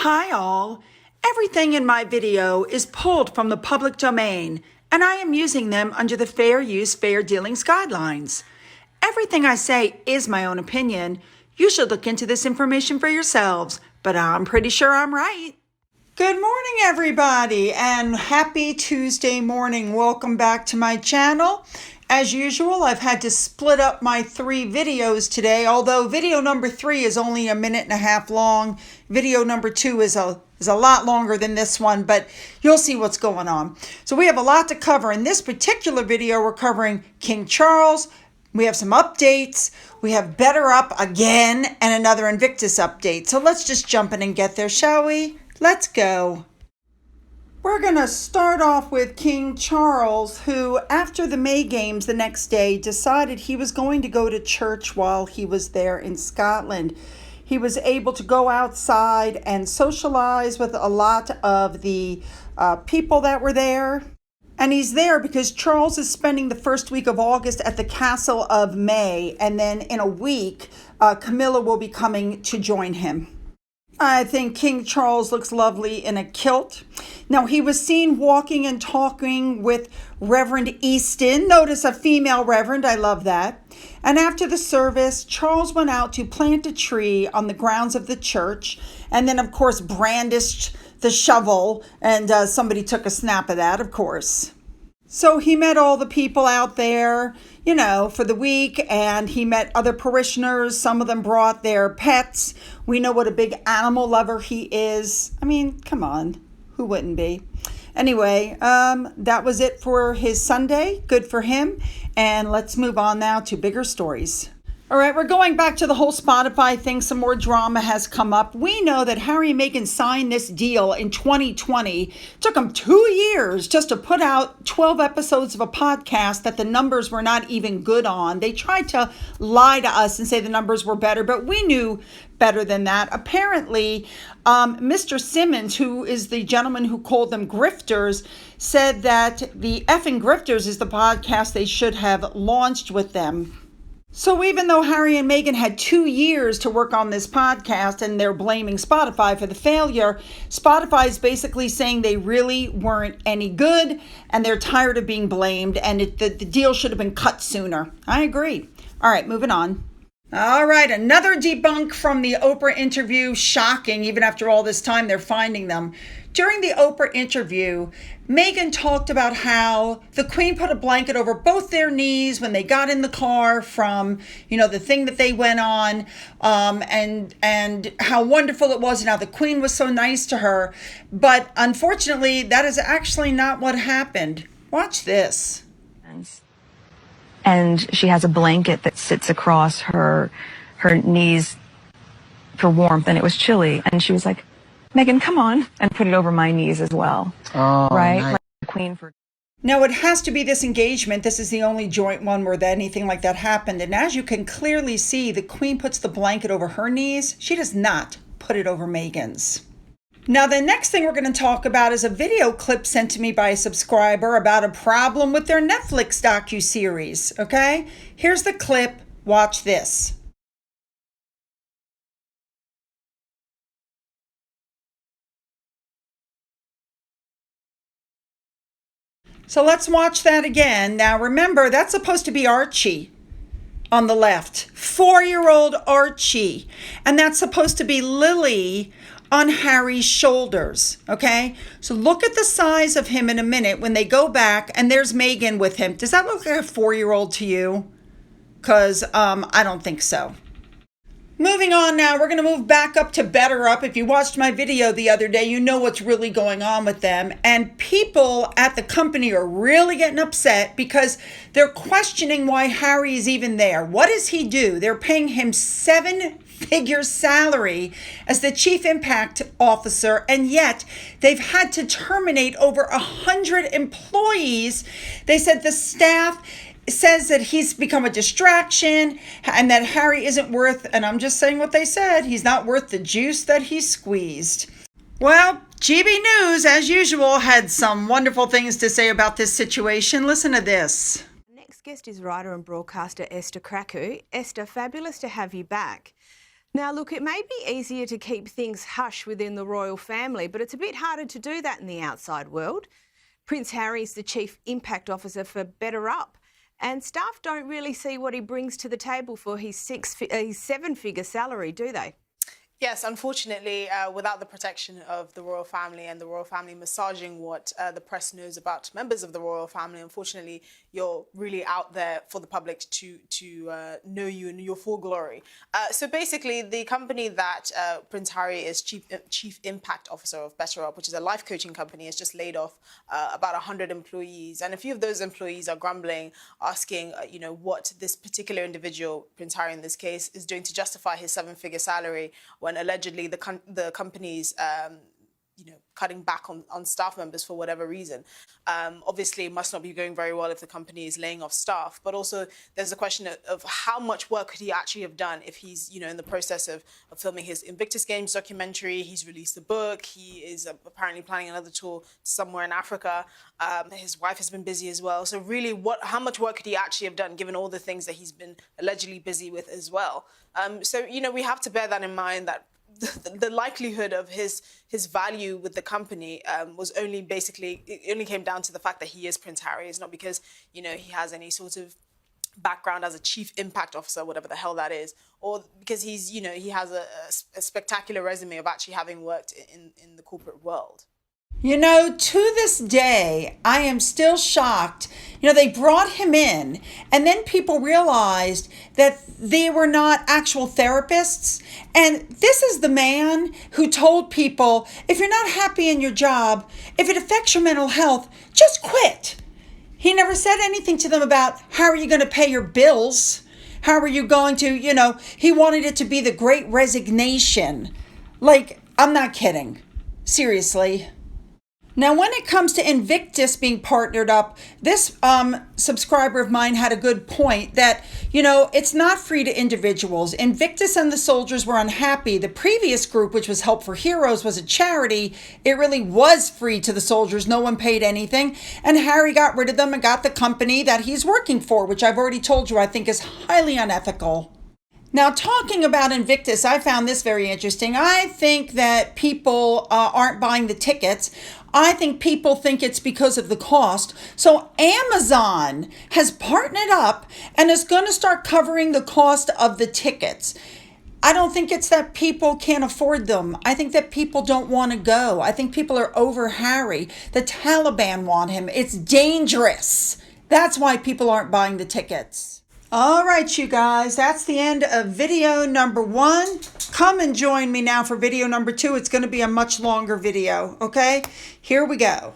Hi all! Everything in my video is pulled from the public domain, and I am using them under the Fair Use, Fair Dealings guidelines. Everything I say is my own opinion. You should look into this information for yourselves, but I'm pretty sure I'm right. Good morning, everybody, and happy Tuesday morning. Welcome back to my channel. As usual, I've had to split up my 3 videos today, although video number 3 is only a minute and a half long. Video number 2 is a lot longer than this one, but you'll see what's going on. So we have a lot to cover. In this particular video, we're covering King Charles. We have some updates. We have BetterUp again and another Invictus update. So let's just jump in and get there, shall we? Let's go. We're going to start off with King Charles, who after the May Games the next day decided he was going to go to church while he was there in Scotland. He was able to go outside and socialize with a lot of the people that were there. And he's there because Charles is spending the first week of August at the Castle of May. And then in a week, Camilla will be coming to join him. I think King Charles looks lovely in a kilt. Now, he was seen walking and talking with Reverend Easton. Notice a female reverend. I love that. And after the service, Charles went out to plant a tree on the grounds of the church. And then, of course, brandished the shovel. And somebody took a snap of that, of course. So he met all the people out there, you know, for the week, and he met other parishioners. Some of them brought their pets. We know what a big animal lover he is. I mean, come on, who wouldn't be? Anyway, that was it for his Sunday. Good for him. And let's move on now to bigger stories. All right, we're going back to the whole Spotify thing. Some more drama has come up. We know that Harry and Meghan signed this deal in 2020. It took them 2 years just to put out 12 episodes of a podcast that the numbers were not even good on. They tried to lie to us and say the numbers were better, but we knew better than that. Apparently, Mr. Simmons, who is the gentleman who called them grifters, said that the Effing Grifters is the podcast they should have launched with them. So even though Harry and Meghan had 2 years to work on this podcast and they're blaming Spotify for the failure, Spotify is basically saying they really weren't any good and they're tired of being blamed and the deal should have been cut sooner. I agree. All right, moving on. All right, another debunk from the Oprah interview. Shocking, even after all this time, they're finding them. During the Oprah interview, Meghan talked about how the Queen put a blanket over both their knees when they got in the car from, you know, the thing that they went on, and how wonderful it was and how the Queen was so nice to her. But unfortunately, that is actually not what happened. Watch this. And she has a blanket that sits across her knees for warmth, and it was chilly. And she was like, Meghan, come on, and put it over my knees as well. Oh, right? Nice. Like the Queen for... Now, it has to be this engagement. This is the only joint one where anything like that happened. And as you can clearly see, the Queen puts the blanket over her knees. She does not put it over Meghan's. Now, the next thing we're going to talk about is a video clip sent to me by a subscriber about a problem with their Netflix docuseries, okay? Here's the clip. Watch this. So let's watch that again. Now, remember, that's supposed to be Archie on the left. 4-year-old Archie. And that's supposed to be Lily on Harry's shoulders, okay? So look at the size of him in a minute when they go back, and there's Meghan with him. Does that look like a 4-year-old to you? Because I don't think so. Moving on now, we're going to move back up to BetterUp. If you watched my video the other day, you know what's really going on with them. And people at the company are really getting upset because they're questioning why Harry is even there. What does he do? They're paying him 7-figure salary as the chief impact officer, and yet they've had to terminate over 100 employees. They said the staff says that he's become a distraction and that Harry isn't worth, and I'm just saying what they said, he's not worth the juice that he squeezed. Well, GB News, as usual, had some wonderful things to say about this situation. Listen to this. Next guest is writer and broadcaster Esther Kraku. Esther, fabulous to have you back. Now, look, it may be easier to keep things hush within the royal family, but it's a bit harder to do that in the outside world. Prince Harry's the Chief Impact Officer for BetterUp, and staff don't really see what he brings to the table for his seven-figure salary, do they? Yes, unfortunately, without the protection of the royal family and the royal family massaging what the press knows about members of the royal family, unfortunately, you're really out there for the public to know you in your full glory. So basically, the company that Prince Harry is chief impact officer of BetterUp, which is a life coaching company, has just laid off about 100 employees. And a few of those employees are grumbling, asking, what this particular individual, Prince Harry in this case, is doing to justify his seven-figure salary when allegedly the company's cutting back on staff members for whatever reason. Obviously, it must not be going very well if the company is laying off staff, but also there's a question of how much work could he actually have done if he's in the process of filming his Invictus Games documentary. He's released a book. He is apparently planning another tour somewhere in Africa. His wife has been busy as well. So really, how much work could he actually have done given all the things that he's been allegedly busy with as well? So we have to bear that in mind, that the likelihood of his value with the company was it only came down to the fact that he is Prince Harry. It's not because he has any sort of background as a chief impact officer, whatever the hell that is, or because he has a spectacular resume of actually having worked in the corporate world. To this day, I am still shocked. They brought him in, and then people realized that they were not actual therapists. And this is the man who told people, if you're not happy in your job, if it affects your mental health, just quit. He never said anything to them about how are you going to pay your bills? How are you going to, he wanted it to be the great resignation. Like, I'm not kidding. Seriously. Now, when it comes to Invictus being partnered up, this subscriber of mine had a good point that, it's not free to individuals. Invictus and the soldiers were unhappy. The previous group, which was Help for Heroes, was a charity. It really was free to the soldiers. No one paid anything. And Harry got rid of them and got the company that he's working for, which I've already told you I think is highly unethical. Now, talking about Invictus, I found this very interesting. I think that people aren't buying the tickets. I think people think it's because of the cost. So Amazon has partnered up and is going to start covering the cost of the tickets. I don't think it's that people can't afford them. I think that people don't want to go. I think people are over Harry. The Taliban want him. It's dangerous. That's why people aren't buying the tickets. All right, you guys, that's the end of video number 1. Come and join me now for video number 2. It's going to be a much longer video, okay? Here we go.